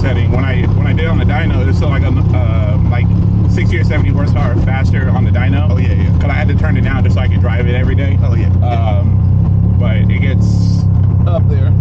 setting. When I did it on the dyno, it was still like like 60 or 70 horsepower faster on the dyno. Oh yeah, yeah. Because I had to turn it down just so I could drive it every day. Oh yeah. But it gets up there.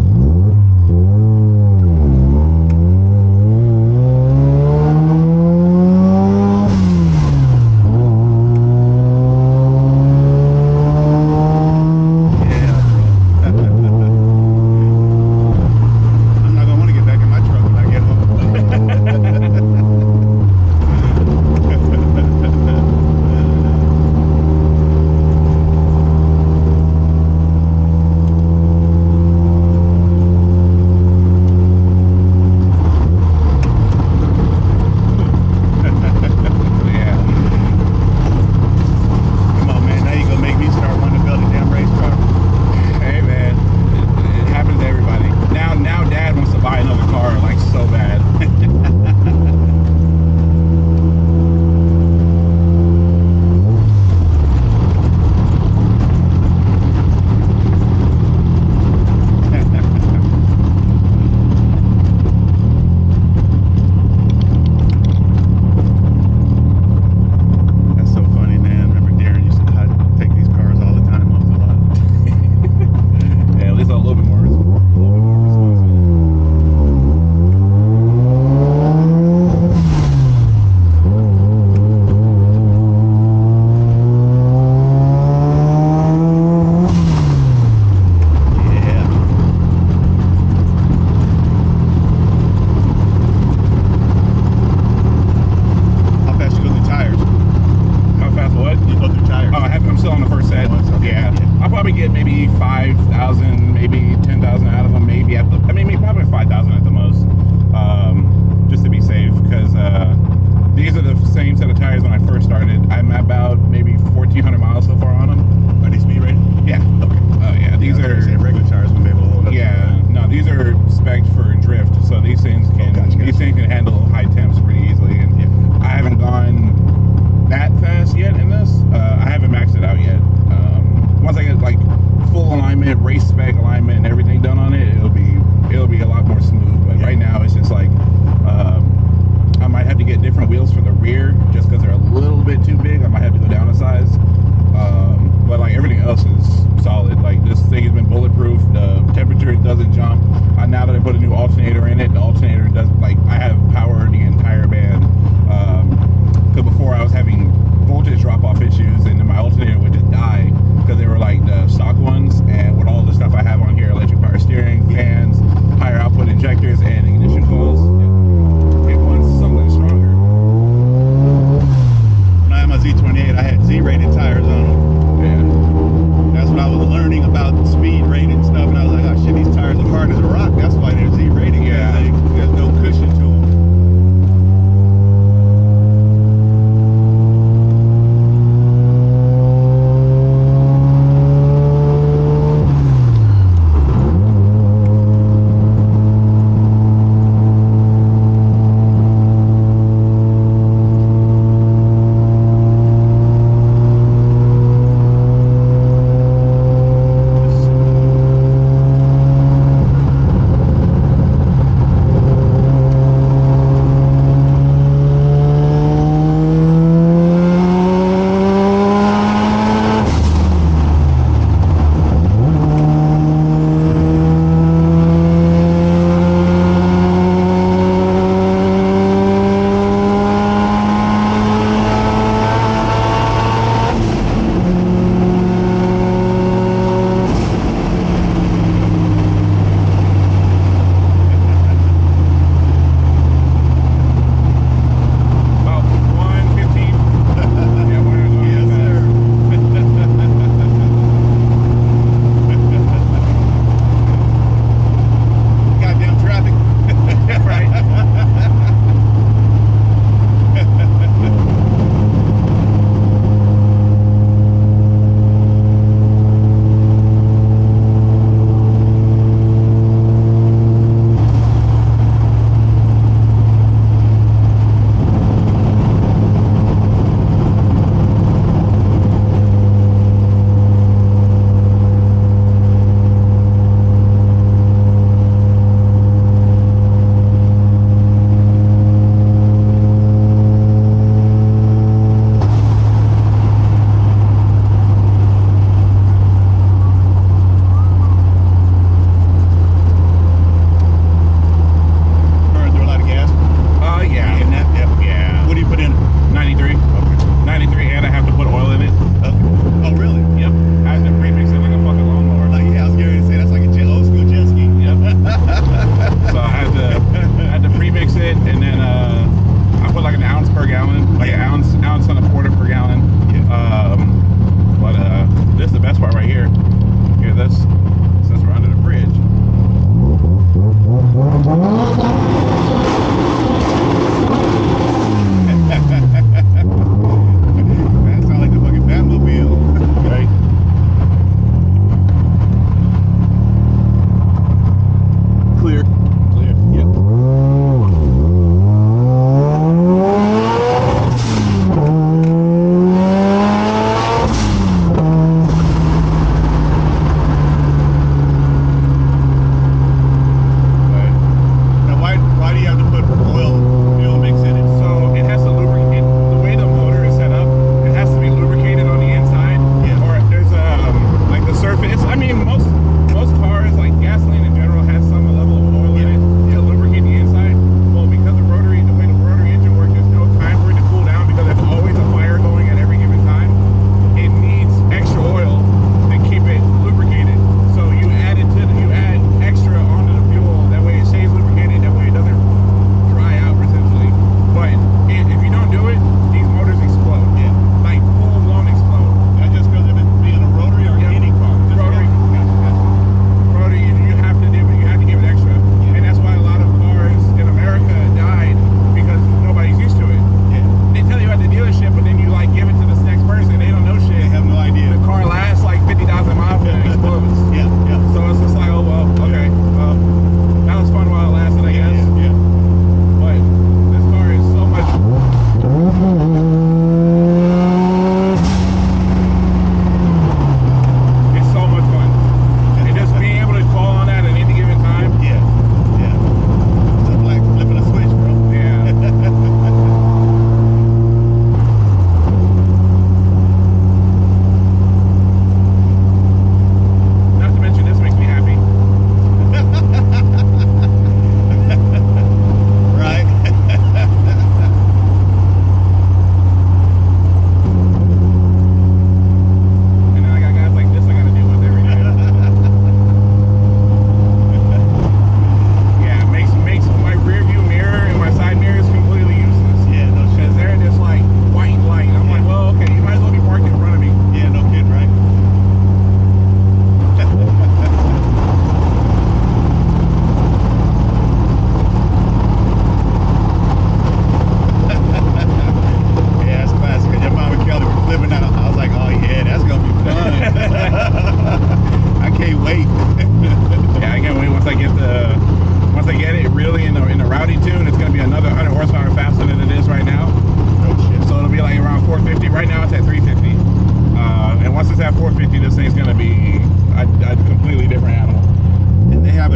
Get maybe 5,000, maybe 10,000 out of them, maybe at the, maybe probably 5,000 at the most, just to be safe, because these are the same set of tires when I first started. I'm about maybe 1,400 miles so far on them. Are these speed rated? Yeah. Okay. Oh yeah, these are regular tires when they able to hold up. Yeah, no, these are spec'd for drift, so these things can these things can handle high temps pretty easily, and I haven't gone that fast yet in this. I haven't maxed it out yet. Once I get like full alignment, race spec alignment, and everything done on it, it'll be a lot more smooth. But right now, it's just like I might have to get different wheels for the rear just because they're a little bit too big. I might have to go down a size. But like everything else is solid. Like this thing has been bulletproof. The temperature doesn't jump. Now that I put a new alternator in it, the alternator does, like, I have power the entire band. Because before I was having voltage drop off issues, and then my alternator would just die because they were like the stock ones, and with all the stuff I have on here, electric power steering, fans, higher output injectors, and ignition coils, it wants something stronger. When I had my Z28, I had Z-rated tires on them. Yeah. That's when I was learning about speed rated stuff, and I was like, oh shit, these tires are hard as a rock. That's why they're Z-rated. Yeah. There's no cushion to them.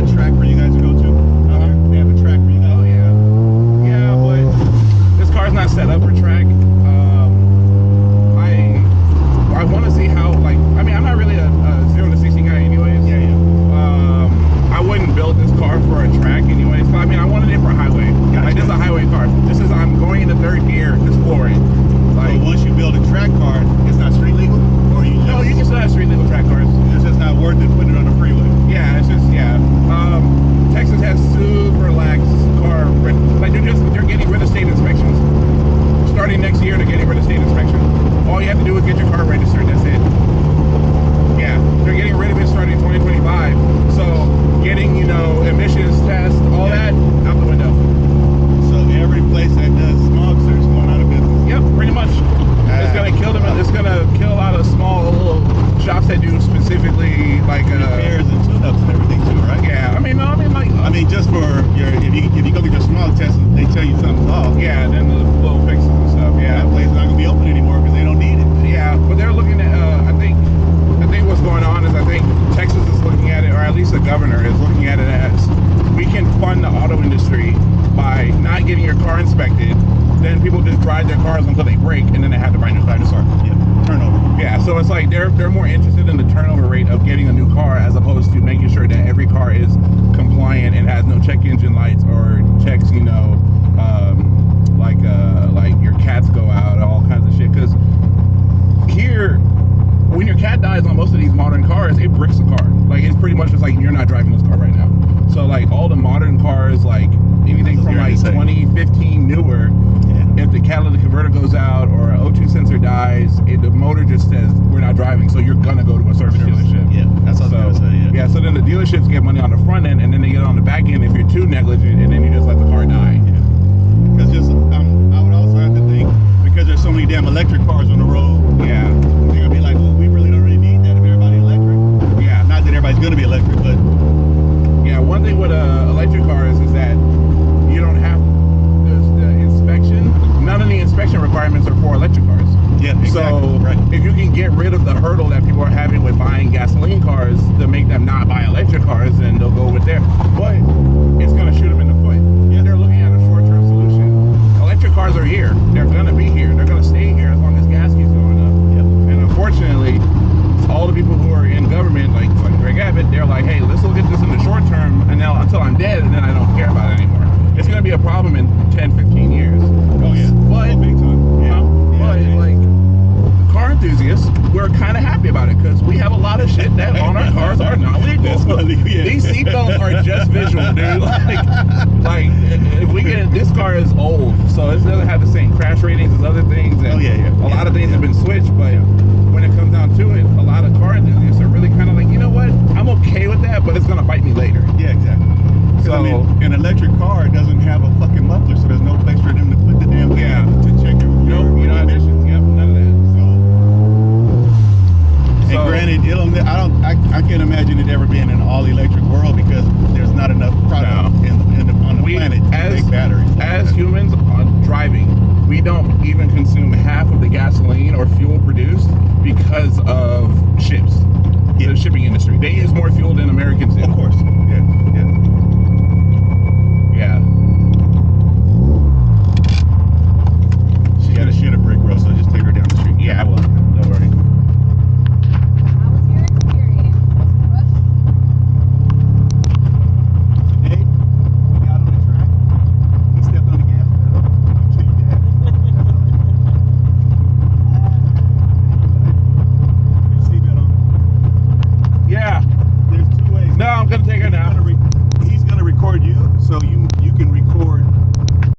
a track for you guys to go to? They have a track for you guys. Oh yeah, yeah, but this car's not set up for track. I want to see how, like, I mean, I'm not really a 0 to 60 guy anyways. Yeah. I wouldn't build this car for a track anyways. So, I mean, I wanted it for a highway. Gotcha. Like, this is a highway car. This is, I'm going into third gear, exploring. Like, So once you build a track car, it's not street legal, or you just, no, you can still have street legal track cars. it's just not worth it putting it on the freeway. Yeah, it's just, yeah. Texas has super lax car, like they're getting rid of state inspections. Starting next year, they're getting rid of state inspections. All you have to do is get your car registered, that's it. Yeah, they're getting rid of it starting 2025. So getting, you know, emissions tests, all that, out the window. So every place that does smog search is going out of business. Yep, pretty much. It's gonna kill them. It's gonna kill a lot of small little shops that do specifically like Repairs and tune-ups and everything too, right? yeah. I mean, like I mean, just for your, if you go get your smog test and they tell you something's off, yeah, then the little fixes and stuff. Yeah, that place is not gonna be open anymore because they don't need it. yeah. But they're looking at. I think what's going on is I think Texas is looking at it, or at least the governor is looking at it as we can fund the auto industry by not getting your car inspected. Then people just drive their cars until they break, and then they have to buy new cars. Yeah, turnover. Yeah, so it's like they're more interested in the turnover rate of getting a new car as opposed to making sure that every car is compliant and has no check engine lights or checks, you know, like your cats go out, all kinds of shit. Because here, when your cat dies on most of these modern cars, it bricks the car. Like, it's pretty much just like you're not driving this car right now. So like all the modern cars, like anything from like 2015 newer, if the catalytic converter goes out or an O2 sensor dies, the motor just says we're not driving, so you're gonna go to a service dealership. Yeah, that's what I was gonna say. Yeah, so then the dealerships get money on the front end, and then they get on the back end if you're too negligent, and then you just let the car die. Because just I would also have to think, because there's so many damn electric cars on the road. Yeah, They're gonna be like, well, we really don't really need that if everybody's electric. yeah, Not that everybody's gonna be electric, but yeah. One thing with electric cars is that you don't have the inspection. None of the inspection requirements are for electric cars. yeah, exactly. So right. if you can get rid of the hurdle that people are having with buying gasoline cars to make them not buy electric cars, then they'll go with there. But it's going to shoot them in the foot. Yeah, they're looking at a short-term solution. Electric cars are here. They're going to be here. They're going to stay here as long as gas keeps going up. Yep. And unfortunately, all the people who are in government, like Greg Abbott, they're like, hey, let's look at this in the short term, and now until I'm dead, and then I don't care about it anymore. It's going to be a problem in 10, 15 years. Oh yeah. But, big time. Yeah. but like, car enthusiasts, we're kind of happy about it because we have a lot of shit that on our cars are not legal. That's funny, yeah. These seatbelts are just visual, dude. Like if we get this car is old, so it doesn't have the same crash ratings as other things. And Oh, yeah. a lot of things have been switched, but when it comes down to it, a lot of car enthusiasts are really kind of like, you know what? I'm okay with that, but it's gonna bite me later. Yeah, exactly. So I mean, an electric car doesn't have a fucking muffler, so there's no place for them to put the damn thing Yeah. to check your nope, you don't have emissions. Yep, none of that. And granted, I can't imagine it ever being an all-electric world because there's not enough product on the planet to make batteries. As humans driving, we don't even consume half of the gasoline or fuel produced because of ships. Yeah. The shipping industry. They use more fuel than Americans do. Of course.